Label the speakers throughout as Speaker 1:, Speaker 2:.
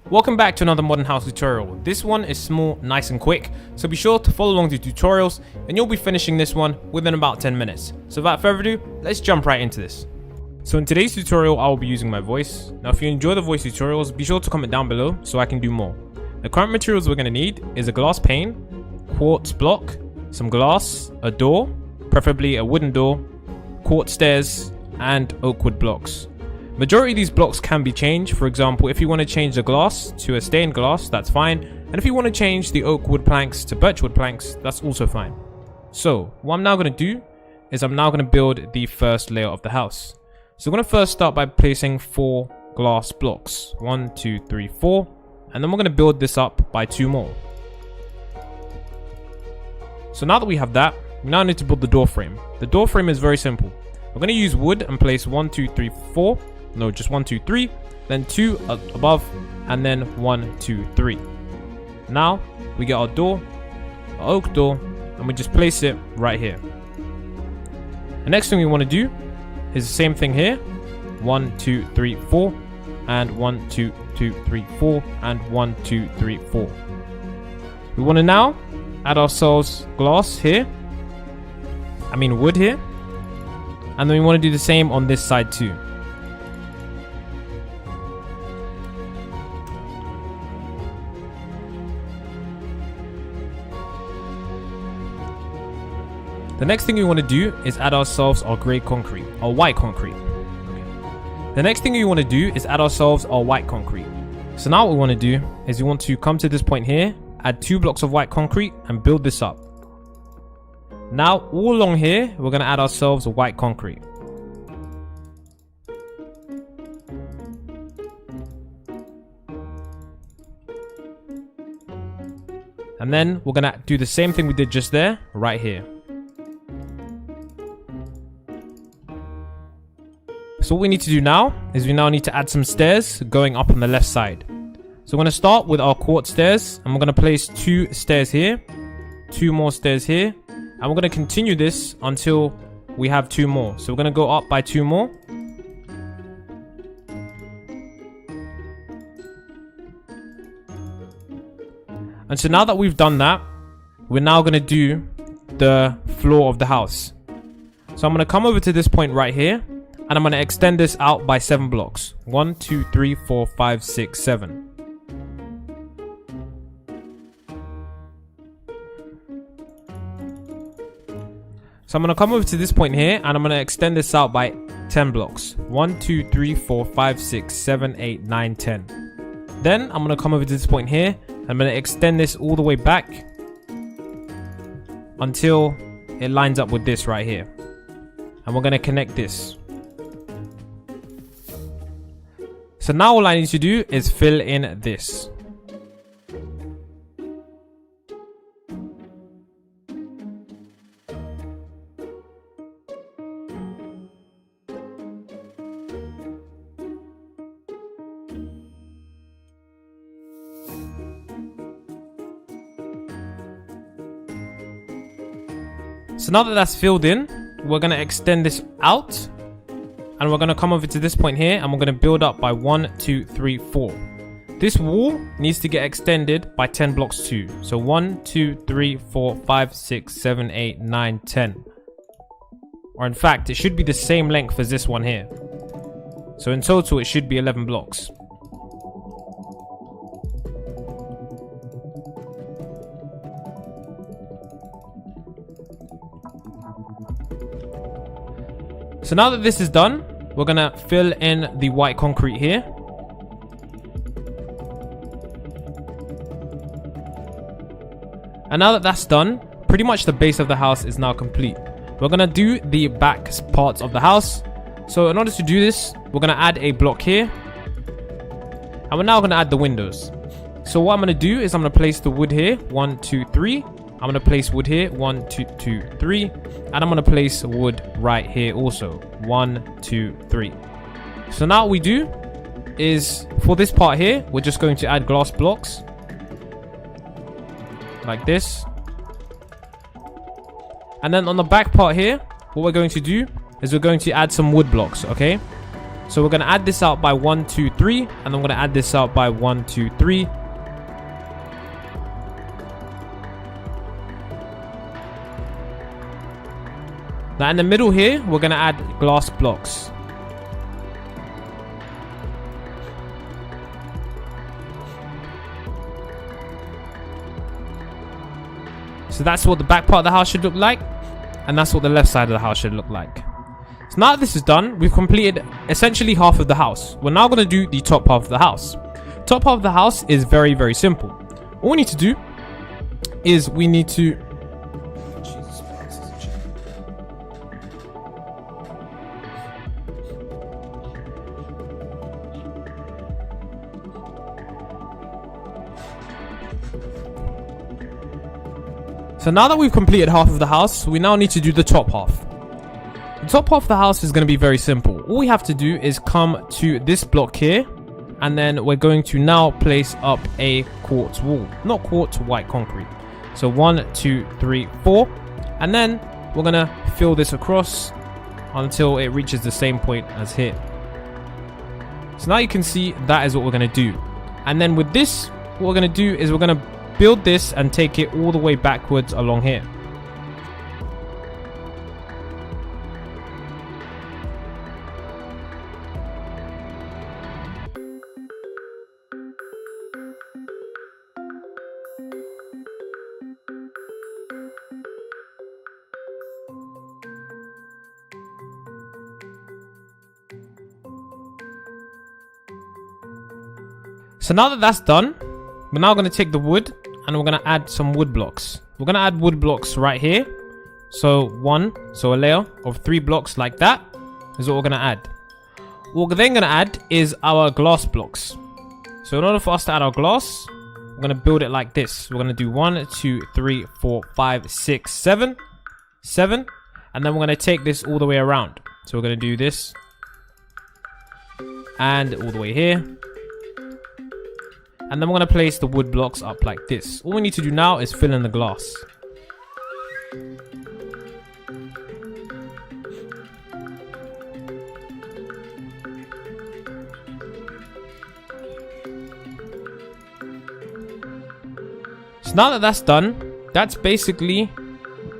Speaker 1: Welcome back to another modern house tutorial. This one is small, nice and quick, so be sure to follow along the tutorials and you'll be finishing this one within about 10 minutes. So without further ado, let's jump right into this. So in today's tutorial, I will be using my voice. Now if you enjoy the voice tutorials, be sure to comment down below so I can do more. The current materials we're going to need is a glass pane, quartz block, some glass, a door, preferably a wooden door, quartz stairs, and oak wood blocks. Majority of these blocks can be changed. For example, if you want to change the glass to a stained glass, that's fine. And if you want to change the oak wood planks to birch wood planks, that's also fine. So what I'm now going to do is I'm now going to build the first layer of the house. So I'm going to first start by placing 4 glass blocks. 1, 2, 3, 4. And then we're going to build this up by 2 more. So now that we have that, we now need to build the door frame. The door frame is very simple. We're going to use wood and place 1, 2, 3, 4. No, just 1, 2, 3. Then 2 above. And then 1, 2, 3. Now we get our door, our oak door, and we just place it right here. The next thing we want to do is the same thing here. 1, 2, 3, 4. And 1, 2, 2, 3, 4. And 1, 2, 3, 4. We want to now add ourselves glass here. Wood here. And then we want to do the same on this side too. The next thing we want to do is add ourselves our grey concrete, our white concrete. The next thing we want to do is add ourselves our white concrete. So now what we want to do is we want to come to this point here, add 2 blocks of white concrete and build this up. Now all along here, we're going to add ourselves a white concrete. And then we're going to do the same thing we did just there, right here. So what we need to do now is we now need to add some stairs going up on the left side. So we're going to start with our quartz stairs and we're going to place 2 stairs here, 2 more stairs here, and we're going to continue this until we have 2 more. So we're going to go up by 2 more. And so now that we've done that, we're now going to do the floor of the house. So I'm going to come over to this point right here. And I'm going to extend this out by 7 blocks. 1, 2, 3, 4, 5, 6, 7. So I'm going to come over to this point here and I'm going to extend this out by 10 blocks. 1, 2, 3, 4, 5, 6, 7, 8, 9, 10. Then I'm going to come over to this point here and I'm going to extend this all the way back until it lines up with this right here. And we're going to connect this. So now all I need to do is fill in this. So now that that's filled in, we're going to extend this out. And we're going to come over to this point here and we're going to build up by 1, 2, 3, 4. This wall needs to get extended by 10 blocks too. So 1, 2, 3, 4, 5, 6, 7, 8, 9, 10. Or in fact, it should be the same length as this one here. So in total, it should be 11 blocks. So now that this is done, we're going to fill in the white concrete here. And now that that's done, pretty much the base of the house is now complete. We're going to do the back parts of the house. So in order to do this, we're going to add a block here. And we're now going to add the windows. So what I'm going to do is I'm going to place the wood here. 1, 2, 3. I'm going to place wood here. 1, 2, 2, 3. And I'm going to place wood right here also. 1, 2, 3. So now what we do is for this part here, we're just going to add glass blocks. Like this. And then on the back part here, what we're going to do is we're going to add some wood blocks, okay? So we're going to add this out by 1, 2, 3. And I'm going to add this out by 1, 2, 3. Now in the middle here, we're going to add glass blocks. So that's what the back part of the house should look like. And that's what the left side of the house should look like. So now that this is done, we've completed essentially half of the house. We're now going to do the top half of the house. Top half of the house is very, very simple. All we need to do is we need to... So now that we've completed half of the house, we now need to do the top half. The top half of the house is going to be very simple. All we have to do is come to this block here, and then we're going to now place up a quartz wall. Not quartz, white concrete. So 1, 2, 3, 4. And then we're going to fill this across until it reaches the same point as here. So now you can see that is what we're going to do. And then with this, what we're going to do is we're going to build this and take it all the way backwards along here. So now that that's done, we're now going to take the wood and we're going to add some wood blocks. We're going to add wood blocks right here. So a layer of 3 blocks like that is what we're going to add. What we're then going to add is our glass blocks. So in order for us to add our glass, we're going to build it like this. We're going to do 1, 2, 3, 4, 5, 6, 7. 7. And then we're going to take this all the way around. So we're going to do this. And all the way here. And then we're going to place the wood blocks up like this. All we need to do now is fill in the glass. So now that that's done, that's basically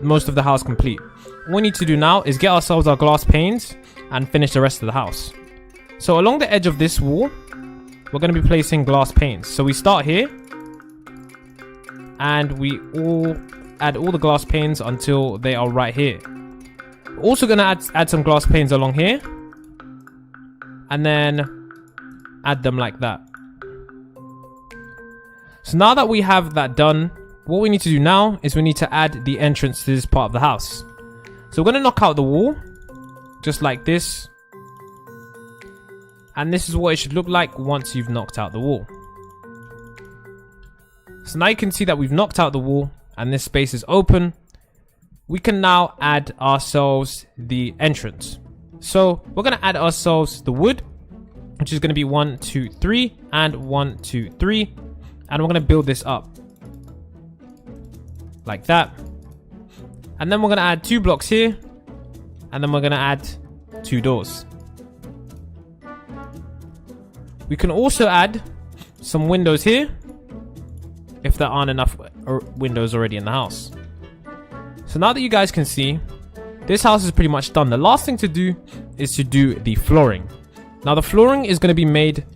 Speaker 1: most of the house complete. All we need to do now is get ourselves our glass panes and finish the rest of the house. So along the edge of this wall, we're going to be placing glass panes. So we start here and we all add all the glass panes until they are right here. We're also going to add some glass panes along here and then add them like that. So now that we have that done, what we need to do now is we need to add the entrance to this part of the house. So we're going to knock out the wall just like this. And this is what it should look like once you've knocked out the wall. So now you can see that we've knocked out the wall and this space is open. We can now add ourselves the entrance. So we're going to add ourselves the wood, which is going to be 1, 2, 3 and 1, 2, 3. And we're going to build this up like that. And then we're going to add 2 blocks here. And then we're going to add 2 doors. We can also add some windows here if there aren't enough windows already in the house. So now that you guys can see, this house is pretty much done. The last thing to do is to do the flooring. Now the flooring is going to be made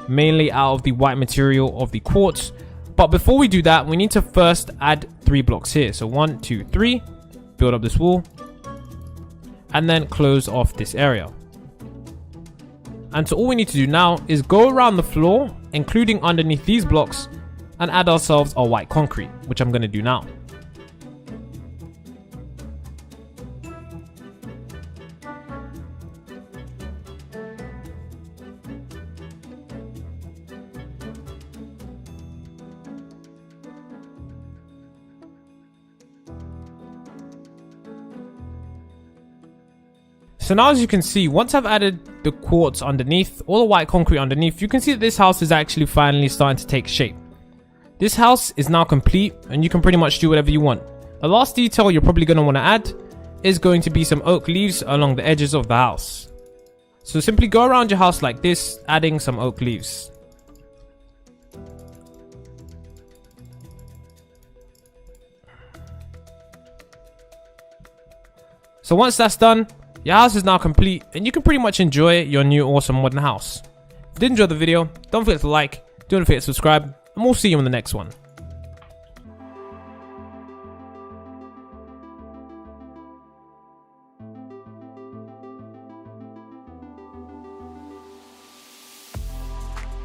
Speaker 1: mainly out of the white material of the quartz. But before we do that, we need to first add 3 blocks here. So 1, 2, 3, build up this wall, and then close off this area. And so all we need to do now is go around the floor, including underneath these blocks, and add ourselves our white concrete, which I'm going to do now. So now as you can see, once I've added the quartz underneath, all the white concrete underneath, you can see that this house is actually finally starting to take shape. This house is now complete and you can pretty much do whatever you want. The last detail you're probably going to want to add is going to be some oak leaves along the edges of the house. So simply go around your house like this, adding some oak leaves. So once that's done, your house is now complete and you can pretty much enjoy your new awesome modern house. If you did enjoy the video, don't forget to like, don't forget to subscribe, and we'll see you in the next one.